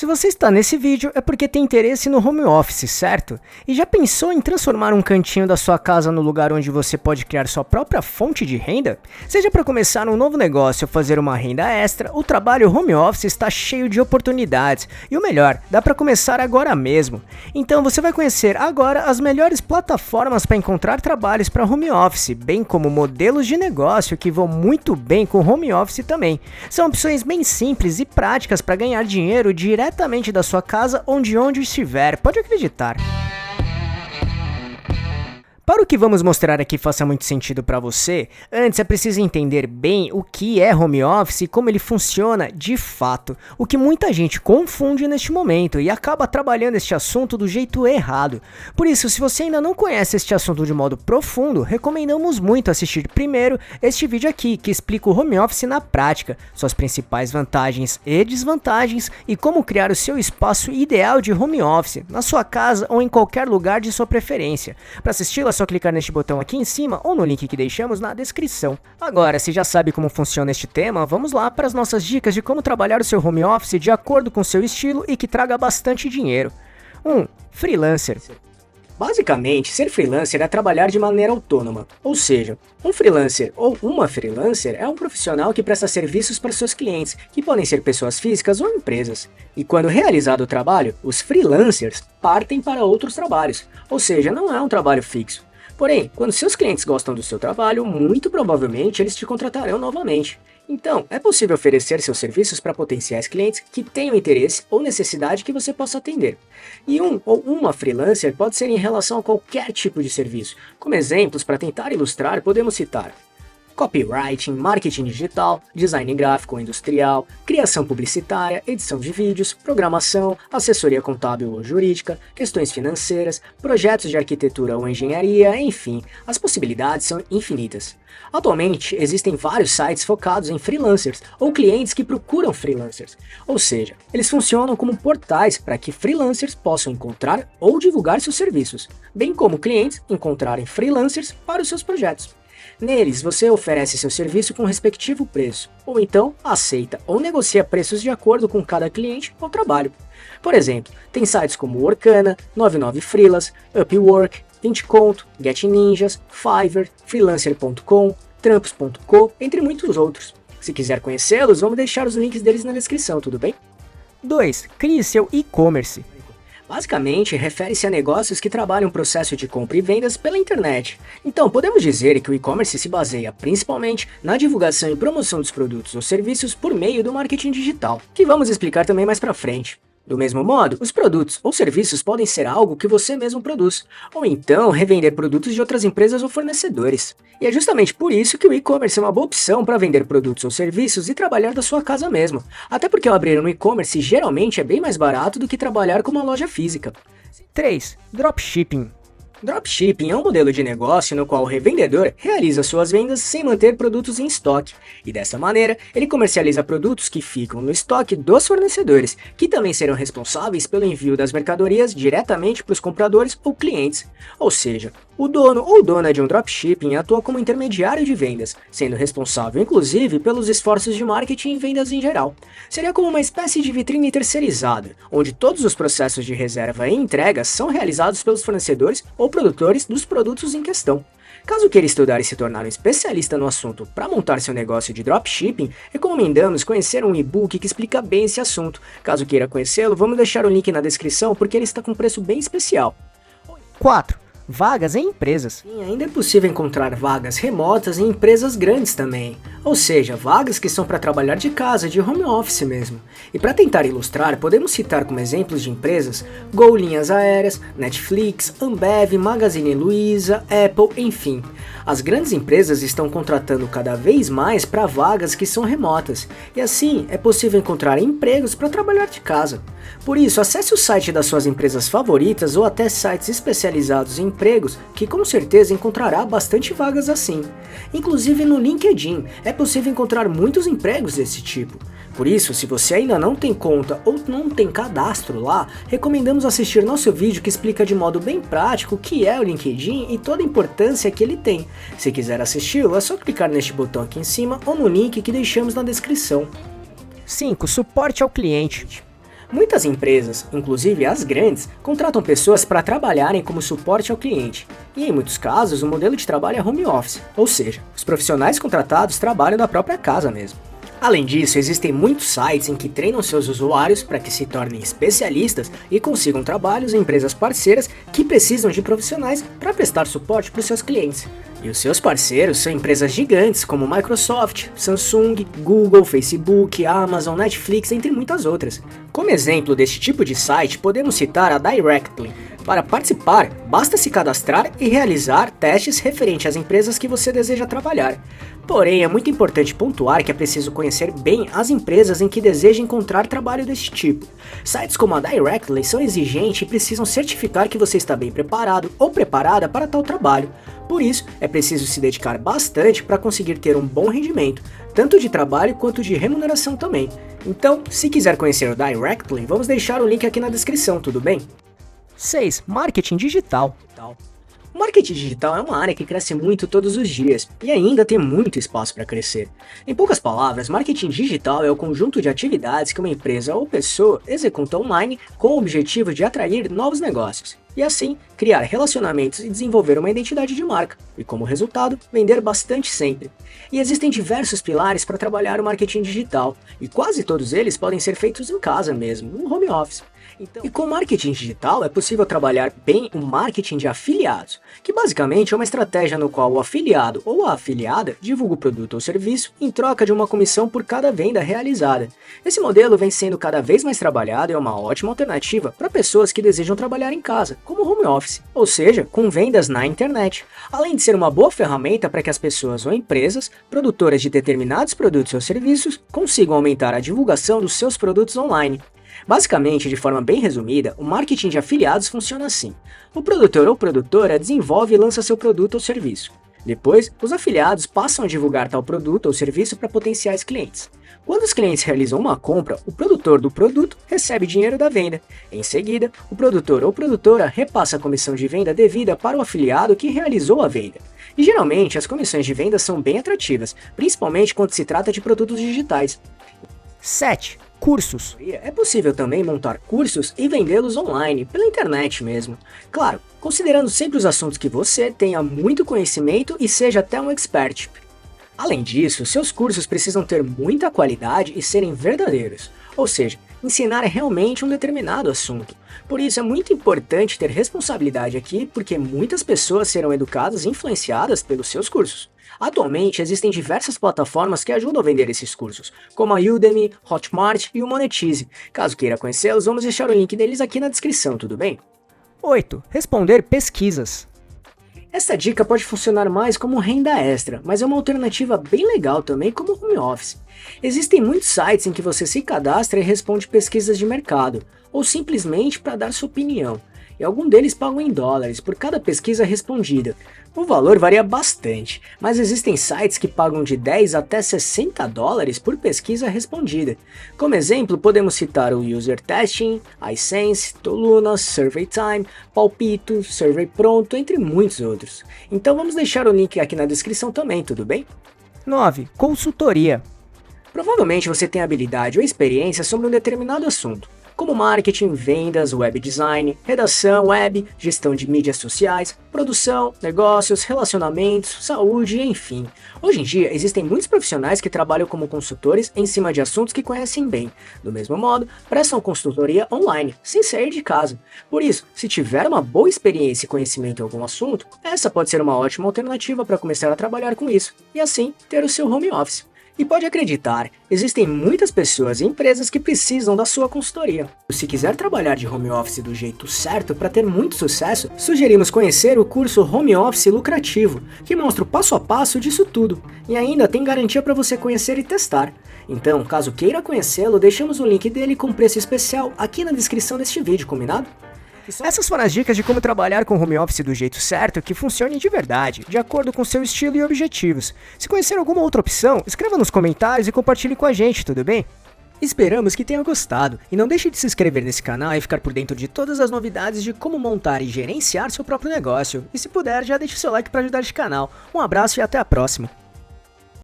Se você está nesse vídeo é porque tem interesse no home office, certo? E já pensou em transformar um cantinho da sua casa no lugar onde você pode criar sua própria fonte de renda? Seja para começar um novo negócio ou fazer uma renda extra, o trabalho home office está cheio de oportunidades. E o melhor, dá para começar agora mesmo. Então você vai conhecer agora as melhores plataformas para encontrar trabalhos para home office, bem como modelos de negócio que vão muito bem com home office também. São opções bem simples e práticas para ganhar dinheiro diretamente da sua casa onde estiver, pode acreditar. Para o que vamos mostrar aqui faça muito sentido para você, antes é preciso entender bem o que é home office e como ele funciona de fato, o que muita gente confunde neste momento e acaba trabalhando este assunto do jeito errado. Por isso, se você ainda não conhece este assunto de modo profundo, recomendamos muito assistir primeiro este vídeo aqui, que explica o home office na prática, suas principais vantagens e desvantagens e como criar o seu espaço ideal de home office, na sua casa ou em qualquer lugar de sua preferência. Para assisti-lo é só clicar neste botão aqui em cima ou no link que deixamos na descrição. Agora, se já sabe como funciona este tema, vamos lá para as nossas dicas de como trabalhar o seu home office de acordo com seu estilo e que traga bastante dinheiro. 1. Freelancer. Basicamente, ser freelancer é trabalhar de maneira autônoma, ou seja, um freelancer ou uma freelancer é um profissional que presta serviços para seus clientes, que podem ser pessoas físicas ou empresas. E quando realizado o trabalho, os freelancers partem para outros trabalhos, ou seja, não é um trabalho fixo. Porém, quando seus clientes gostam do seu trabalho, muito provavelmente eles te contratarão novamente. Então, é possível oferecer seus serviços para potenciais clientes que tenham interesse ou necessidade que você possa atender. E um ou uma freelancer pode ser em relação a qualquer tipo de serviço. Como exemplos, para tentar ilustrar, podemos citar copywriting, marketing digital, design gráfico ou industrial, criação publicitária, edição de vídeos, programação, assessoria contábil ou jurídica, questões financeiras, projetos de arquitetura ou engenharia, enfim, as possibilidades são infinitas. Atualmente, existem vários sites focados em freelancers ou clientes que procuram freelancers, ou seja, eles funcionam como portais para que freelancers possam encontrar ou divulgar seus serviços, bem como clientes encontrarem freelancers para os seus projetos. Neles, você oferece seu serviço com o respectivo preço, ou então aceita ou negocia preços de acordo com cada cliente ou trabalho. Por exemplo, tem sites como Workana, 99 Freelas, Upwork, 20 Conto, Get Ninjas, Fiverr, Freelancer.com, Trampos.co, entre muitos outros. Se quiser conhecê-los, vamos deixar os links deles na descrição, tudo bem? 2. Crie seu e-commerce. Basicamente, refere-se a negócios que trabalham o processo de compra e vendas pela internet. Então, podemos dizer que o e-commerce se baseia principalmente na divulgação e promoção dos produtos ou serviços por meio do marketing digital, que vamos explicar também mais pra frente. Do mesmo modo, os produtos ou serviços podem ser algo que você mesmo produz, ou então revender produtos de outras empresas ou fornecedores. E é justamente por isso que o e-commerce é uma boa opção para vender produtos ou serviços e trabalhar da sua casa mesmo, até porque ao abrir um e-commerce geralmente é bem mais barato do que trabalhar com uma loja física. 3. Dropshipping. Dropshipping é um modelo de negócio no qual o revendedor realiza suas vendas sem manter produtos em estoque, e dessa maneira ele comercializa produtos que ficam no estoque dos fornecedores, que também serão responsáveis pelo envio das mercadorias diretamente para os compradores ou clientes. Ou seja, o dono ou dona de um dropshipping atua como intermediário de vendas, sendo responsável inclusive pelos esforços de marketing e vendas em geral. Seria como uma espécie de vitrine terceirizada, onde todos os processos de reserva e entrega são realizados pelos fornecedores ou produtores dos produtos em questão. Caso queira estudar e se tornar um especialista no assunto para montar seu negócio de dropshipping, recomendamos conhecer um e-book que explica bem esse assunto. Caso queira conhecê-lo, vamos deixar o link na descrição porque ele está com um preço bem especial. 4. Vagas em empresas. E ainda é possível encontrar vagas remotas em empresas grandes também, ou seja, vagas que são para trabalhar de casa, de home office mesmo. E para tentar ilustrar, podemos citar como exemplos de empresas Gol Linhas Aéreas, Netflix, Ambev, Magazine Luiza, Apple, enfim. As grandes empresas estão contratando cada vez mais para vagas que são remotas, e assim é possível encontrar empregos para trabalhar de casa. Por isso, acesse o site das suas empresas favoritas ou até sites especializados em empregos que com certeza encontrará bastante vagas assim. Inclusive no LinkedIn é possível encontrar muitos empregos desse tipo. Por isso, se você ainda não tem conta ou não tem cadastro lá, recomendamos assistir nosso vídeo que explica de modo bem prático o que é o LinkedIn e toda a importância que ele tem. Se quiser assisti-lo, é só clicar neste botão aqui em cima ou no link que deixamos na descrição. 5. Suporte ao cliente. Muitas empresas, inclusive as grandes, contratam pessoas para trabalharem como suporte ao cliente. E em muitos casos, o modelo de trabalho é home office, ou seja, os profissionais contratados trabalham da própria casa mesmo. Além disso, existem muitos sites em que treinam seus usuários para que se tornem especialistas e consigam trabalhos em empresas parceiras que precisam de profissionais para prestar suporte para os seus clientes. E os seus parceiros são empresas gigantes como Microsoft, Samsung, Google, Facebook, Amazon, Netflix, entre muitas outras. Como exemplo deste tipo de site, podemos citar a Directly. Para participar, basta se cadastrar e realizar testes referentes às empresas que você deseja trabalhar. Porém, é muito importante pontuar que é preciso conhecer bem as empresas em que deseja encontrar trabalho deste tipo. Sites como a Directly são exigentes e precisam certificar que você está bem preparado ou preparada para tal trabalho. Por isso, é preciso se dedicar bastante para conseguir ter um bom rendimento, tanto de trabalho quanto de remuneração também. Então, se quiser conhecer o Directly, vamos deixar o link aqui na descrição, tudo bem? 6. Marketing digital. O marketing digital é uma área que cresce muito todos os dias e ainda tem muito espaço para crescer. Em poucas palavras, marketing digital é o conjunto de atividades que uma empresa ou pessoa executa online com o objetivo de atrair novos negócios e assim criar relacionamentos e desenvolver uma identidade de marca e, como resultado, vender bastante sempre. E existem diversos pilares para trabalhar o marketing digital e quase todos eles podem ser feitos em casa mesmo, no home office. E com marketing digital é possível trabalhar bem o marketing de afiliados, que basicamente é uma estratégia no qual o afiliado ou a afiliada divulga o produto ou serviço em troca de uma comissão por cada venda realizada. Esse modelo vem sendo cada vez mais trabalhado e é uma ótima alternativa para pessoas que desejam trabalhar em casa, como home office, ou seja, com vendas na internet, além de ser uma boa ferramenta para que as pessoas ou empresas, produtoras de determinados produtos ou serviços, consigam aumentar a divulgação dos seus produtos online. Basicamente, de forma bem resumida, o marketing de afiliados funciona assim. O produtor ou produtora desenvolve e lança seu produto ou serviço. Depois, os afiliados passam a divulgar tal produto ou serviço para potenciais clientes. Quando os clientes realizam uma compra, o produtor do produto recebe dinheiro da venda. Em seguida, o produtor ou produtora repassa a comissão de venda devida para o afiliado que realizou a venda. E geralmente, as comissões de venda são bem atrativas, principalmente quando se trata de produtos digitais. 7. Cursos. É possível também montar cursos e vendê-los online, pela internet mesmo. Claro, considerando sempre os assuntos que você tenha muito conhecimento e seja até um expert. Além disso, seus cursos precisam ter muita qualidade e serem verdadeiros, ou seja, ensinar realmente um determinado assunto. Por isso é muito importante ter responsabilidade aqui, porque muitas pessoas serão educadas e influenciadas pelos seus cursos. Atualmente existem diversas plataformas que ajudam a vender esses cursos, como a Udemy, Hotmart e o Monetize. Caso queira conhecê-los, vamos deixar o link deles aqui na descrição, tudo bem? 8. Responder pesquisas. Essa dica pode funcionar mais como renda extra, mas é uma alternativa bem legal também como home office. Existem muitos sites em que você se cadastra e responde pesquisas de mercado, ou simplesmente para dar sua opinião. E alguns deles pagam em dólares por cada pesquisa respondida. O valor varia bastante, mas existem sites que pagam de 10 até 60 dólares por pesquisa respondida. Como exemplo, podemos citar o User Testing, iSense, Toluna, SurveyTime, Palpito, Survey Pronto, entre muitos outros. Então vamos deixar o link aqui na descrição também, tudo bem? 9. Consultoria. Provavelmente você tem habilidade ou experiência sobre um determinado assunto, como marketing, vendas, web design, redação, web, gestão de mídias sociais, produção, negócios, relacionamentos, saúde, enfim. Hoje em dia, existem muitos profissionais que trabalham como consultores em cima de assuntos que conhecem bem. Do mesmo modo, prestam consultoria online, sem sair de casa. Por isso, se tiver uma boa experiência e conhecimento em algum assunto, essa pode ser uma ótima alternativa para começar a trabalhar com isso, e assim ter o seu home office. E pode acreditar, existem muitas pessoas e empresas que precisam da sua consultoria. Se quiser trabalhar de home office do jeito certo para ter muito sucesso, sugerimos conhecer o curso Home Office Lucrativo, que mostra o passo a passo disso tudo, e ainda tem garantia para você conhecer e testar. Então, caso queira conhecê-lo, deixamos o link dele com preço especial aqui na descrição deste vídeo, combinado? Essas foram as dicas de como trabalhar com home office do jeito certo que funcione de verdade, de acordo com seu estilo e objetivos. Se conhecer alguma outra opção, escreva nos comentários e compartilhe com a gente, tudo bem? Esperamos que tenha gostado, e não deixe de se inscrever nesse canal e ficar por dentro de todas as novidades de como montar e gerenciar seu próprio negócio. E se puder, já deixe seu like para ajudar este canal. Um abraço e até a próxima!